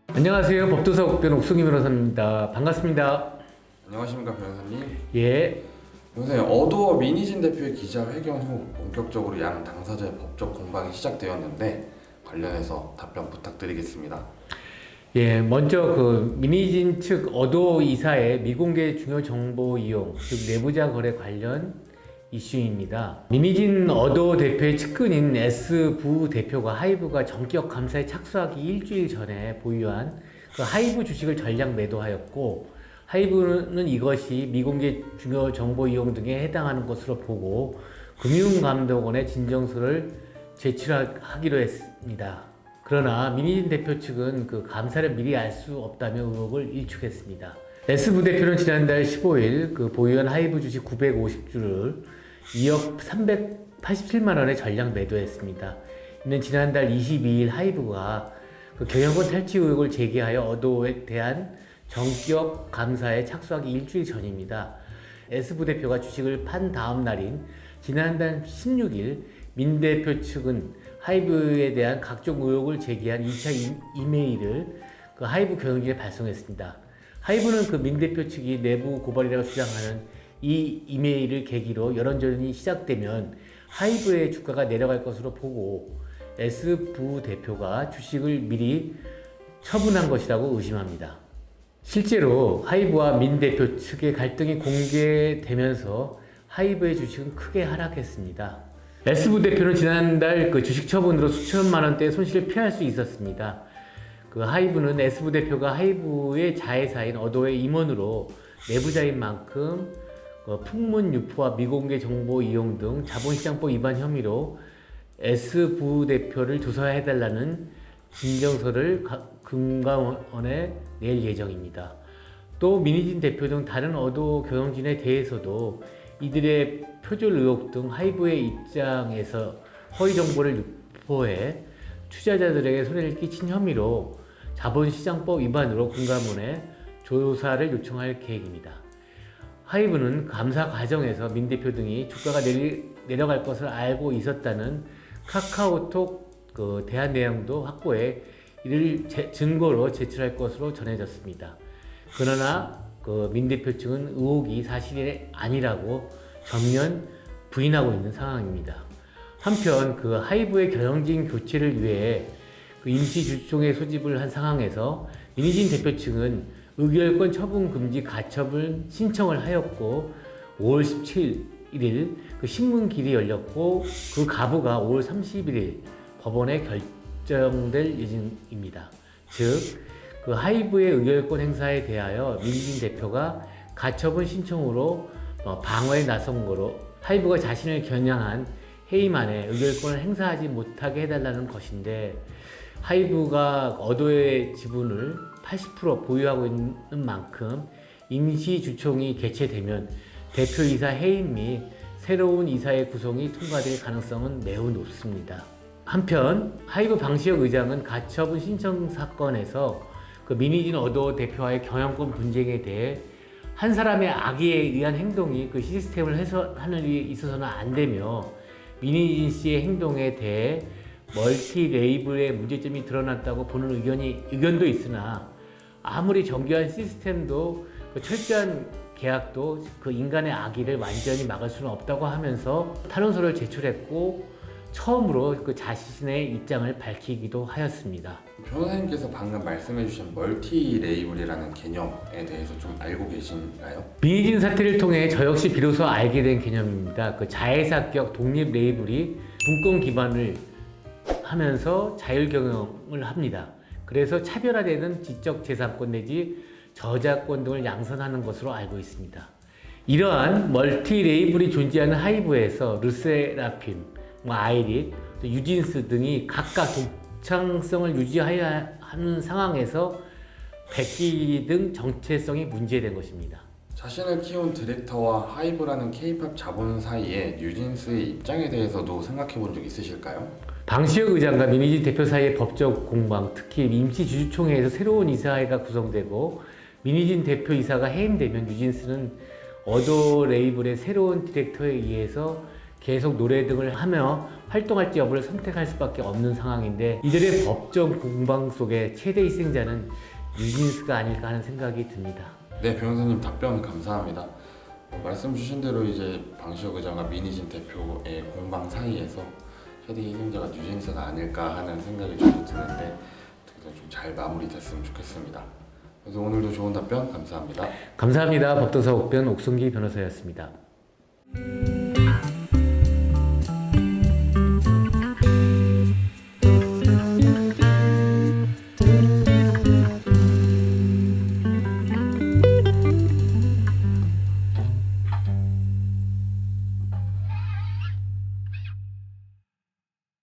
안녕하세요. 법도사국변 옥승희 변호사입니다. 반갑습니다. 안녕하십니까 변호사님. 예. 변호사님, 어도어 민희진 대표의 기자회견 후 본격적으로 양 당사자의 법적 공방이 시작되었는데 관련해서 답변 부탁드리겠습니다. 예, 먼저 민희진 측 어도어 이사의 미공개 중요 정보 이용, 즉 내부자 거래 관련 이슈입니다. 민희진 어도어 대표의 측근인 S 부대표가 하이브가 전격 감사에 착수하기 일주일 전에 보유한 그 하이브 주식을 전량 매도하였고, 하이브는 이것이 미공개 중요 정보 이용 등에 해당하는 것으로 보고 금융감독원에 진정서를 제출하기로 했습니다. 그러나 민희진 대표 측은 그 감사를 미리 알 수 없다며 의혹을 일축했습니다. S 부대표는 지난달 15일 그 보유한 하이브 주식 950주를 2억 387만 원에 전량 매도했습니다. 이는 지난달 22일 하이브가 그 경영권 탈취 의혹을 제기하여 어도어에 대한 전격 감사에 착수하기 일주일 전입니다. S 부대표가 주식을 판 다음 날인 지난달 16일 민 대표 측은 하이브에 대한 각종 의혹을 제기한 2차 이메일을 그 하이브 경영진에 발송했습니다. 하이브는 그 민 대표 측이 내부 고발이라고 주장하는 이 이메일을 계기로 여론전이 시작되면 하이브의 주가가 내려갈 것으로 보고 S 부대표가 주식을 미리 처분한 것이라고 의심합니다. 실제로 하이브와 민 대표 측의 갈등이 공개되면서 하이브의 주식은 크게 하락했습니다. S 부대표는 지난달 그 주식 처분으로 수천만 원대의 손실을 피할 수 있었습니다. 그 하이브는 S 부대표가 하이브의 자회사인 어도어의 임원으로 내부자인 만큼 풍문 유포와 미공개 정보 이용 등 자본시장법 위반 혐의로 S 부대표를 조사해달라는 진정서를 금감원에 낼 예정입니다. 또 민희진 대표 등 다른 어도어 경영진에 대해서도 이들의 표절 의혹 등 하이브의 입장에서 허위 정보를 유포해 투자자들에게 손해를 끼친 혐의로 자본시장법 위반으로 금감원에 조사를 요청할 계획입니다. 하이브는 감사 과정에서 민 대표 등이 주가가 내려갈 것을 알고 있었다는 카카오톡 대화 내용도 확보해 이를 증거로 제출할 것으로 전해졌습니다. 그러나 민 대표 측은 의혹이 사실이 아니라고 전면 부인하고 있는 상황입니다. 한편 하이브의 경영진 교체를 위해 임시 주총회 소집을 한 상황에서 민희진 대표 측은 의결권 처분 금지 가처분 신청을 하였고 5월 17일 신문길이 열렸고 그 가부가 5월 31일 법원에 결정될 예정입니다. 즉 하이브의 의결권 행사에 대하여 민희진 대표가 가처분 신청으로 방어에 나선 거로 하이브가 자신을 겨냥한 해임안에 의결권을 행사하지 못하게 해달라는 것인데, 하이브가 어도어의 지분을 80% 보유하고 있는 만큼 임시주총이 개최되면 대표이사 해임 및 새로운 이사의 구성이 통과될 가능성은 매우 높습니다. 한편 하이브 방시혁 의장은 가처분 신청 사건에서 민희진 어도어 대표와의 경영권 분쟁에 대해 한 사람의 악의에 의한 행동이 시스템을 해소하는 데 있어서는 안 되며, 민희진 씨의 행동에 대해 멀티 레이블의 문제점이 드러났다고 보는 의견도 있으나 아무리 정교한 시스템도 철저한 계약도 인간의 악의를 완전히 막을 수는 없다고 하면서 탄원서를 제출했고 처음으로 자신의 입장을 밝히기도 하였습니다. 변호사님께서 방금 말씀해주신 멀티 레이블이라는 개념에 대해서 좀 알고 계신가요? 민희진 사태를 통해 저 역시 비로소 알게 된 개념입니다. 자회사격 독립 레이블이 분권 기반을 하면서 자율 경영을 합니다. 그래서 차별화되는 지적재산권 내지 저작권 등을 양선하는 것으로 알고 있습니다. 이러한 멀티 레이블이 존재하는 하이브에서 르세라핌, 아이릿, 유진스 등이 각각 독창성을 유지해야 하는 상황에서 백기 등 정체성이 문제된 것입니다. 자신을 키운 디렉터와 하이브라는 K-팝 자본 사이에 뉴진스의 입장에 대해서도 생각해 본 적 있으실까요? 방시혁 의장과 민희진 대표 사이의 법적 공방, 특히 임시주주총회에서 새로운 이사회가 구성되고 민희진 대표 이사가 해임되면 뉴진스는 어도 레이블의 새로운 디렉터에 의해서 계속 노래 등을 하며 활동할지 여부를 선택할 수밖에 없는 상황인데 이들의 법적 공방 속에 최대 희생자는 뉴진스가 아닐까 하는 생각이 듭니다. 네, 변호사님 답변 감사합니다. 말씀 주신 대로 이제 방시혁 의장과 민희진 대표의 공방 사이에서 최대 희생자가 뉴진스가 아닐까 하는 생각이 저도 드는데 그래서 좀 잘 마무리됐으면 좋겠습니다. 그래서 오늘도 좋은 답변 감사합니다. 감사합니다. 법도사 옥변 옥성기 변호사였습니다.